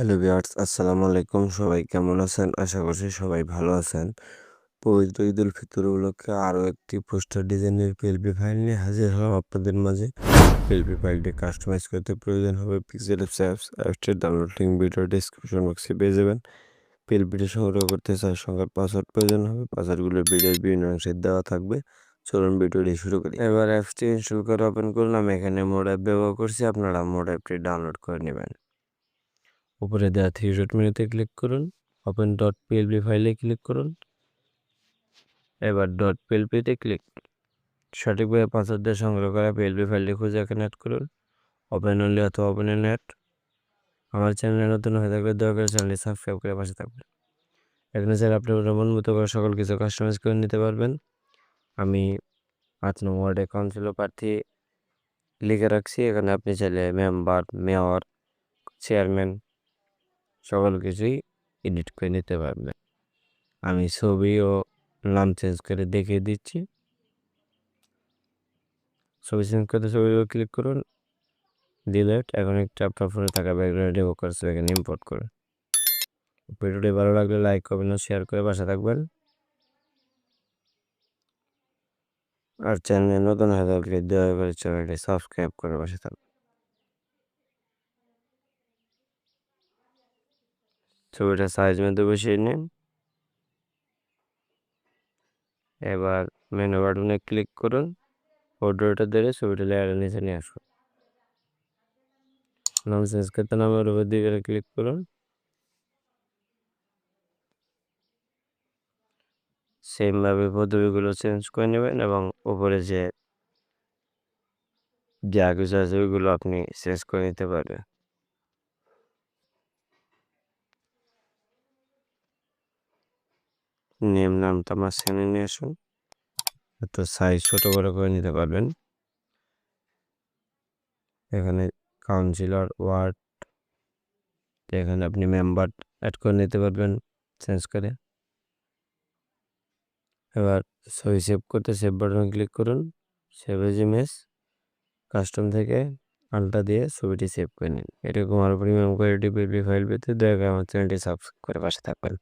Hello viewers, আসসালামু আলাইকুম। সবাই কেমন আছেন? আশা করছি সবাই ভালো আছেন। পবিত্র ঈদুল ফিতর উপলক্ষে আরও একটি পোস্টার ডিজাইনের পিএলপি ফাইল নিয়ে হাজির হলাম আপনাদের মাঝে। পিএলপি ফাইলটি কাস্টমাইজ করতে প্রয়োজন হবে পিক্সেল অ্যাপস। অ্যাপসটির ডাউনলোড লিঙ্ক ভিডিও ডেসক্রিপশন বক্সে পেয়ে যাবেন। পিএলপিটি সংগ্রহ করতে 4 সংখ্যার পাসওয়ার্ড প্রয়োজন হবে। পাসওয়ার্ডগুলো ভিডিওর বিভিন্ন অংশে দেওয়া থাকবে। চলুন ভিডিওটি শুরু করি। এবার অ্যাপসটি ইনস্টল করে ওপেন করলাম। এখানে মোড অ্যাপ ব্যবহার করছি, আপনারা মোড অ্যাপটি ডাউনলোড করে নেবেন। উপরে দেওয়া থ্রি ডট মেনুতে ক্লিক করুন, ওপেন ডট পিএলপি ফাইলে ক্লিক করুন। এবার ডট পিএলপিতে ক্লিক সঠিকভাবে পাসওয়ার্ড দিয়ে সংগ্রহ করা পিএলপি ফাইলটি খুঁজে এখানে অ্যাড করুন। ওপেন অনলি অথবা ওপেন ইন নেট। আমার চ্যানেলে নতুন হয়ে থাকলে দয়া করে চ্যানেলটি সাবস্ক্রাইব করে পাশে থাকবেন। এখানে চাইলে আপনি মন মতো করে সকল কিছু কাস্টমাইজ করে নিতে পারবেন। আমি 8 নং ওয়ার্ডে কাউন্সিলর প্রার্থী লিখে রাখছি। এখানে আপনি চাইলে মেম্বার, মেয়র, চেয়ারম্যান সকল কিছুই এডিট করে নিতে পারবেন। আমি ছবি ও নাম চেঞ্জ করে দেখিয়ে দিচ্ছি। ছবি চেঞ্জ করতে ছবিও ক্লিক করুন, ডিলেট। এখন একটা আপনার ফোনে থাকা ব্যাকগ্রাউন্ড রিমুভ করে এখানে ইম্পোর্ট করুন। ভিডিওটি ভালো লাগলে লাইক করবেন ও শেয়ার করে পাশে থাকবেন। আর চ্যানেলে নতুন হয়ে থাকলে দয়া করে চ্যানেলটি সাবস্ক্রাইব করে পাশে থাকবেন। ছবিটা সাইজ মধ্যে বসিয়ে নিন। এবার মেনু বাটনে ক্লিক করুন, ফটোটা ধরে ছবিটা লেয়ারের নিচে নিয়ে আসুন। নাম চেঞ্জ করতে নামের উপর দিকে ক্লিক করুন। সেমভাবে পদবিগুলো চেঞ্জ করে নেবেন এবং উপরে যে যা কিছু আছে ওইগুলো আপনি চেঞ্জ করে নিতে পারবেন। নামটা মাঝখানে নিয়ে আসুন। একটু সাইজ ছোট করে নিতে পারবেন। এখানে কাউন্সিলর ওয়ার্ড, এখানে আপনি মেম্বার অ্যাড করে নিতে পারবেন চেঞ্জ করে। এবার ছবি সেভ করতে সেভ বাটনে ক্লিক করুন। সেভ এজ ইমেজ, কাস্টম থেকে আলটা দিয়ে ছবিটি সেভ করে নিন। এরকম আরও প্রিমিয়াম কোয়ালিটি পিএলপি ফাইল পেতে দয়া করে আমার চ্যানেলটি সাবস্ক্রাইব করে পাশে থাকবেন।